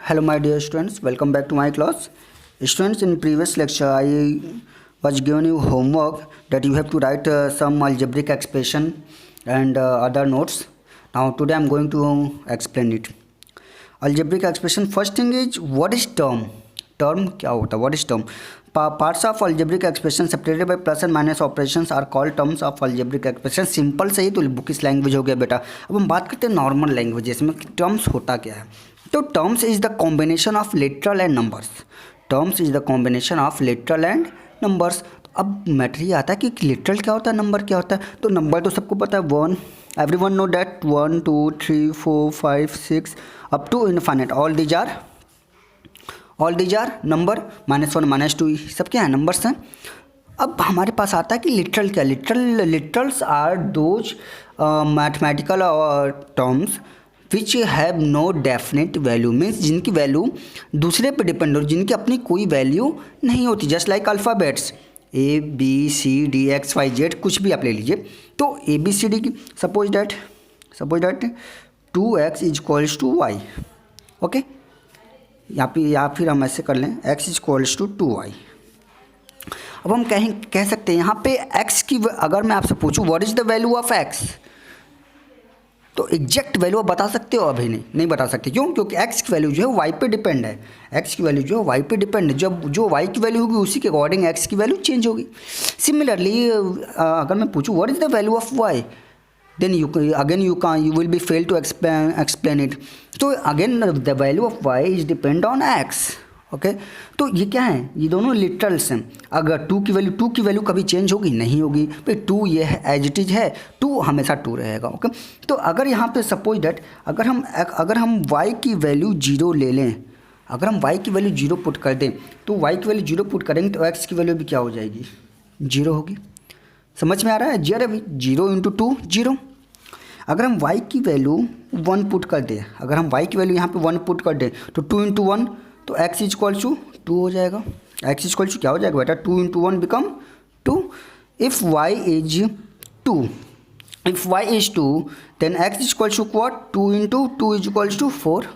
Hello my dear students, welcome back to my class. Students, in previous lecture I was given you homework that you have to write some algebraic expression and other notes. Now today I am going to explain it. Algebraic expression, first thing is what is term? Term क्या होता है? What is term? Parts of algebraic expression separated by plus and minus operations are called terms of algebraic expression. Simple सही तो bookish language हो गया बेटा. अब हम बात करते हैं नॉर्मल लैंग्वेजेस में टर्म्स होता क्या है. तो terms is the combination of literal and numbers. Terms is the combination of literal and numbers. अब मैटर ये आता है कि लिटरल क्या होता है, नंबर क्या होता है. तो नंबर तो सबको पता है, 1. Everyone know that 1 2 3 4 5 6 up to infinite. All these are number. -1 -2 सब क्या है, नंबर्स हैं. अब हमारे पास आता है कि लिटरल क्या. Literals are those mathematical terms which have no definite value, means जिनकी वैल्यू दूसरे पे डिपेंड हो, जिनकी अपनी कोई वैल्यू नहीं होती. Just like alphabets ABCD XYZ, कुछ भी आप ले लीजिए. तो ABCD की suppose that 2x is equals to y. Okay, या फिर हम ऐसे कर लें x is equals to 2y. अब हम कह सकते हैं यहाँ पे x की, अगर मैं आपसे पूछूं what is the value of x, तो एग्जैक्ट वैल्यू आप बता सकते हो? अभी नहीं बता सकते. क्यों? क्योंकि x की वैल्यू जो है y पे डिपेंड है. x की वैल्यू जो है y पे डिपेंड है. जब जो y की वैल्यू होगी उसी के अकॉर्डिंग x की वैल्यू चेंज होगी. सिमिलरली अगर मैं पूछूं what is the value of y, then you will be fail to explain it. तो again the value of y is depend on x. Okay, तो ये क्या है, ये दोनों लिटरल्स हैं. अगर 2 की वैल्यू कभी चेंज होगी? नहीं होगी भाई. 2 ये है, एज इट इज़ है. 2 हमेशा 2 रहेगा. ओके, तो अगर यहाँ पे सपोज डैट अगर हम y की वैल्यू 0 ले लें, अगर हम y की वैल्यू 0 पुट कर दें, तो y की वैल्यू 0 पुट करेंगे तो x की वैल्यू भी क्या हो जाएगी? 0 होगी. समझ में आ रहा है? 0 इंटू 2 0. अगर हम y की वैल्यू 1 पुट कर दें, अगर हम y की वैल्यू यहाँ पे 1 पुट कर दें तो 2 इंटू 1, तो x इज इक्वल टू 2 हो जाएगा. x इज इक्वल टू क्या हो जाएगा बेटा? 2 into 1 become 2. If y is 2 then x is equal to what? 2 into 2 is equal to 4.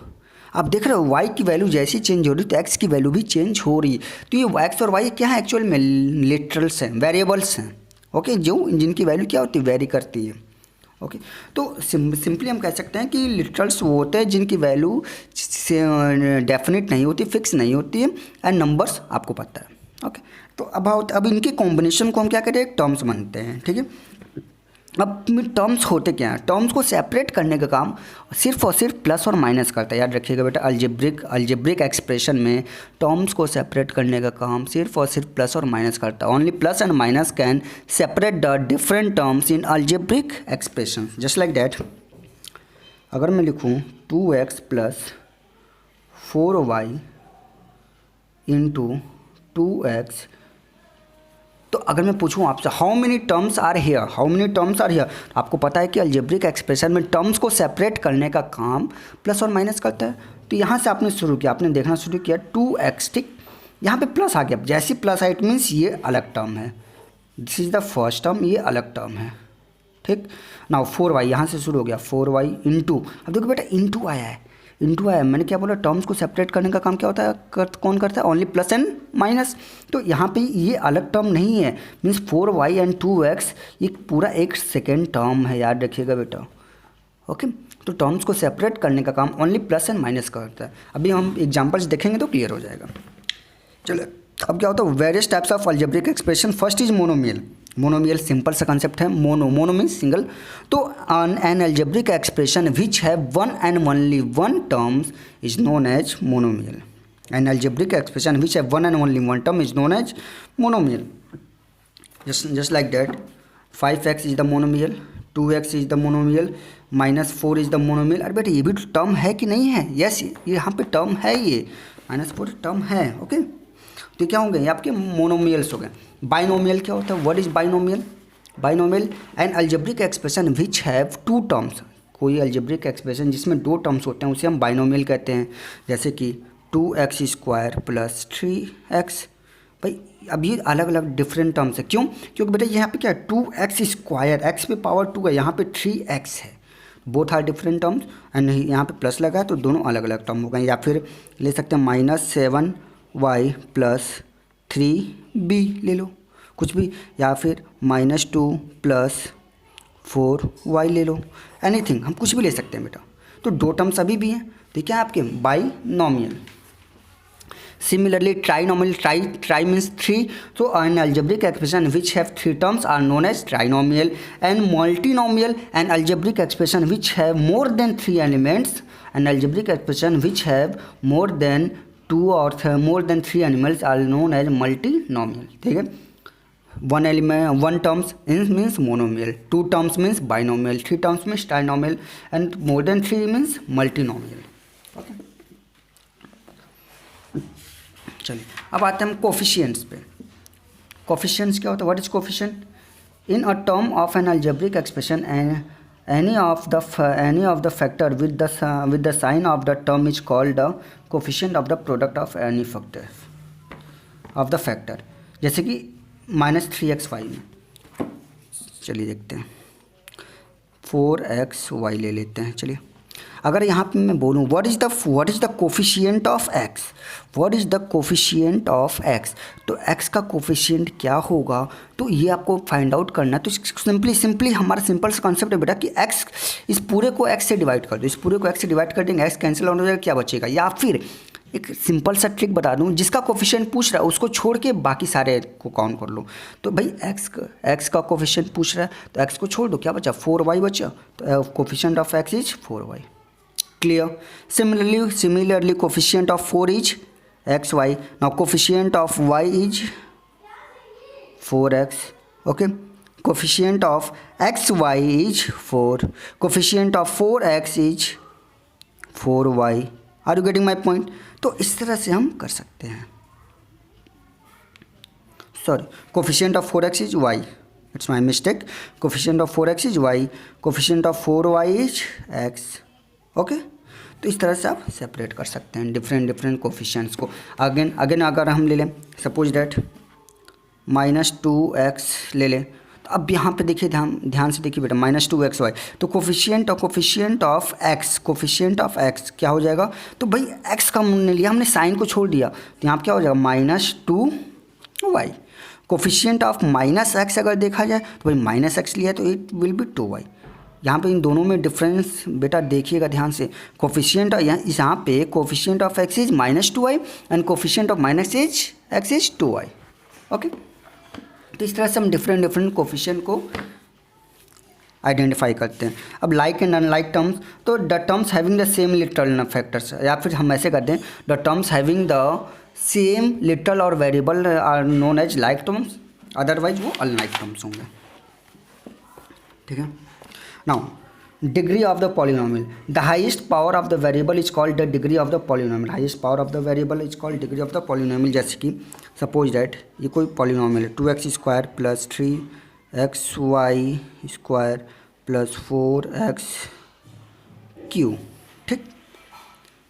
आप देख रहे हो y की वैल्यू जैसी चेंज हो रही है तो x की वैल्यू भी चेंज हो रही है. तो ये x और y क्या है एक्चुअल में? लिटरल्स हैं, वेरिएबल्स हैं. ओके, जिनकी वैल्यू क्या होती है? वेरी करती है. ओके, तो सिंपली हम कह सकते हैं कि लिटरल्स वो होते हैं जिनकी वैल्यू डेफिनेट नहीं होती, फिक्स नहीं होती है, एंड नंबर्स आपको पता है. ओके, तो अब इनके कॉम्बिनेशन को हम क्या करें? टर्म्स बनते हैं. ठीक है, अब टर्म्स होते क्या हैं? टर्म्स को सेपरेट करने का काम सिर्फ और सिर्फ प्लस और माइनस करता है. याद रखिएगा बेटा, अल्जेब्रिक एक्सप्रेशन में टर्म्स को सेपरेट करने का काम सिर्फ और सिर्फ प्लस और माइनस करता है. Only plus and minus can separate the different terms in algebraic expression. Just like that, अगर मैं लिखूँ 2x plus 4y into 2x, तो अगर मैं पूछूं आपसे how many terms are here, आपको पता है कि अलजेब्रिक एक्सप्रेशन में टर्म्स को सेपरेट करने का काम प्लस और माइनस करता है. तो यहाँ से आपने शुरू किया, आपने देखना शुरू किया 2x. ठीक, यहाँ पे प्लस आ गया. जैसे प्लस आइट मीन्स ये अलग टर्म है. This is the first term, ये अलग टर्म है. ठीक, नाउ 4y यहाँ से शुरू हो गया. 4y इंटू, अब देखो बेटा इंटू आया है. मैंने क्या बोला? टर्म्स को सेपरेट करने का काम क्या होता है? कौन करता है? Only plus and minus. तो यहाँ पे ये अलग टर्म नहीं है, मीन्स 4y एंड 2x ये पूरा एक सेकेंड टर्म है. याद रखिएगा बेटा. ओके, तो टर्म्स को सेपरेट करने का काम ओनली प्लस एंड माइनस करता है. अभी हम एग्जाम्पल्स देखेंगे तो क्लियर हो जाएगा. चलो, अब क्या होता है? Various types of algebraic expression. First is monomial simple सा कंसेप्ट है. Mono means single. तो an algebraic expression which have one and only one terms is known as monomial. An algebraic expression which have one and only one term is known as monomial. just like that, 5x is the monomial, 2x is the monomial, -4 is the monomial. अरे बेटा ये भी term है कि नहीं है? Yes, ये यहाँ पे टर्म है. ये -4 टर्म है. ओके, तो क्या होंगे? ये आपके मोनोमियल्स हो गए. बाइनोमियल क्या होता है? What is binomial N algebraic expression which have 2 terms. कोई अलजेब्रिक एक्सप्रेशन जिसमें 2 टर्म्स होते हैं उसे हम बाइनोमियल कहते हैं. जैसे कि 2x² प्लस 3x. भाई अब ये अलग अलग डिफरेंट टर्म्स है. क्यों? क्योंकि बेटा यहाँ पे क्या है? 2x², x पे पावर 2 है, यहाँ पे 3x है. Both are different terms and यहाँ पे प्लस लगा है तो दोनों अलग अलग टर्म हो गए। या फिर ले सकते हैं -7y + 3b ले लो कुछ भी, या फिर -2 + 4y ले लो, एनीथिंग हम कुछ भी ले सकते हैं बेटा। तो दो टर्म्स अभी भी हैं, ठीक है आपके binomial. Similarly, tri means 3. So an algebraic expression which have 3 terms are known as trinomial, and multinomial an algebraic expression which have more than 3 elements, an algebraic expression which have more than 2 or more than 3 elements are known as multinomial. ठीक है, one terms means monomial, 2 terms means binomial, 3 terms means trinomial, and more than 3 means multinomial. Okay. चलिए अब आते हैं हम coefficients पे। Coefficients क्या होता है? What is coefficient? In a term of an algebraic expression any of the factor with the sign of the term is called the coefficient of the product of any factor of the factor. जैसे कि -3xy में, चलिए देखते हैं 4xy ले लेते हैं। चलिए अगर यहाँ पे मैं बोलूँ what is the coefficient of x, what is the coefficient of x, तो x का कोफिशिएंट क्या होगा, तो ये आपको फाइंड आउट करना है। तो सिंपली हमारा सिंपल सा कॉन्सेप्ट है बेटा कि x, इस पूरे को x से डिवाइड कर दो, इस पूरे को x से डिवाइड कर देंगे, x कैंसिल आउट हो जाएगा, क्या बचेगा। या फिर एक सिंपल सा ट्रिक बता दूं, जिसका कोफिशिएंट पूछ रहा है उसको छोड़ के बाकी सारे को काउंट कर लो। तो भाई x का कोफिशिएंट पूछ रहा है तो x को छोड़ दो, क्या बचा, 4y बचा, तो coefficient of x is 4y। Clear? Similarly, coefficient of 4 is xy. Now, coefficient of y is 4x. Okay. Coefficient of xy is 4. Coefficient of 4x is 4y. Are you getting my point? तो इस तरह से हम कर सकते हैं। Sorry, coefficient of 4x is y. It's my mistake. Coefficient of 4x is y. Coefficient of 4y is x. Okay तो इस तरह से आप सेपरेट कर सकते हैं डिफरेंट कोफिशिएंट्स को। अगेन अगर हम ले लें सपोज डैट -2x ले लें, तो अब यहाँ पे देखिए ध्यान से देखिए बेटा -2xy, तो कोफिशिएंट ऑफ x क्या हो जाएगा, तो भाई x का हमने लिया, हमने साइन को छोड़ दिया, तो यहाँ पे क्या हो जाएगा -2y। कोफिशिएंट ऑफ -x अगर देखा जाए तो भाई -x लिया तो इट विल बी 2y। यहाँ पे इन दोनों में डिफरेंस बेटा देखिएगा ध्यान से। कोफिशिएंट यहाँ पे coefficient of x is -2y and coefficient of -x is 2y। Okay, तो इस तरह से हम डिफरेंट कोफिशिएंट को आइडेंटिफाई करते हैं। अब लाइक एंड अनलाइक टर्म्स, तो the terms having the same literal factors, या फिर हम ऐसे करते हैं the terms having the same literal और variable are known as like terms, otherwise वो अनलाइक टर्म्स होंगे। ठीक है। Now, degree of the polynomial. The highest power of the variable is called the degree of the polynomial. Highest power of the variable is called degree of the polynomial. जैसे कि suppose that ये कोई polynomial है 2x square plus 3xy square plus 4x cube. ठीक,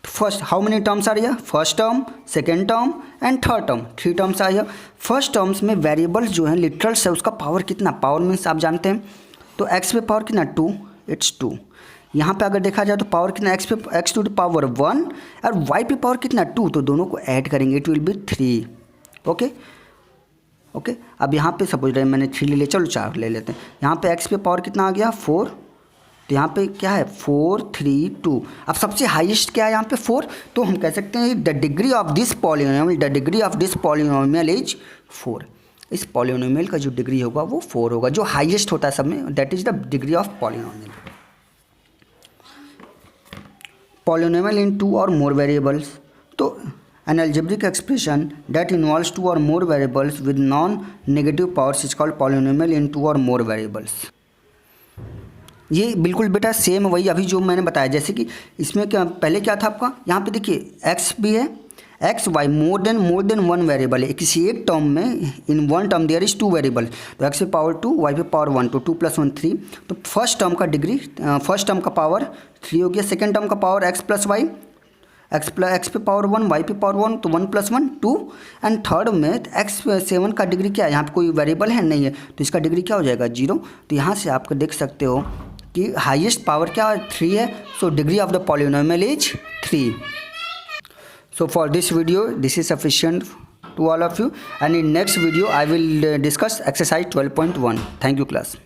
first how many terms आ रही है, first term, second term and third term, 3 terms आ रही है। फर्स्ट टर्म्स में वेरिएबल्स जो है लिटरल्स है, उसका पावर कितना, पावर मीन्स आप जानते हैं, तो x पे पावर कितना 2, इट्स 2। यहाँ पे अगर देखा जाए तो पावर कितना x टू द पावर 1 और y पे पावर कितना 2, तो दोनों को ऐड करेंगे इट विल बी 3। ओके अब यहाँ पे सपोज रहे मैंने 3 ले लिया, चलो 4 ले लेते हैं। यहाँ पे x पे पावर कितना आ गया 4, तो यहाँ पे क्या है 4 3 2। अब सबसे हाईएस्ट क्या है यहाँ पे 4, तो हम कह सकते हैं the degree of this polynomial is 4। इस पॉलिनोमियल का जो डिग्री होगा वो 4 होगा, जो हाईएस्ट होता है सब में, that is the degree of polynomial. Polynomial इन 2 और मोर वेरिएबल्स, तो an algebraic expression that involves 2 और मोर variables with non negative powers is called polynomial इन 2 और मोर वेरिएबल्स। ये बिल्कुल बेटा सेम वही अभी जो मैंने बताया, जैसे कि इसमें क्या पहले क्या था आपका, यहाँ पे देखिए x भी है, x y more than one variable है, किसी एक टर्म में in one term there is 2 variable, तो x पे पावर 2 y पे पावर 1, तो 2 + 1 3, तो फर्स्ट टर्म का डिग्री फर्स्ट टर्म का पावर 3 हो गया, सेकेंड टर्म का पावर x + y, x पे पावर 1 y पे पावर 1, तो 1 + 1 2, एंड थर्ड में x7 का डिग्री क्या है, यहाँ पे कोई वेरिएबल है नहीं है, तो इसका डिग्री क्या हो जाएगा 0। तो यहाँ से आप देख सकते हो कि हाईएस्ट पावर क्या 3 है, so degree of the polynomial is 3. So for this video, this is sufficient to all of you, and in next video I will discuss exercise 12.1. Thank you class.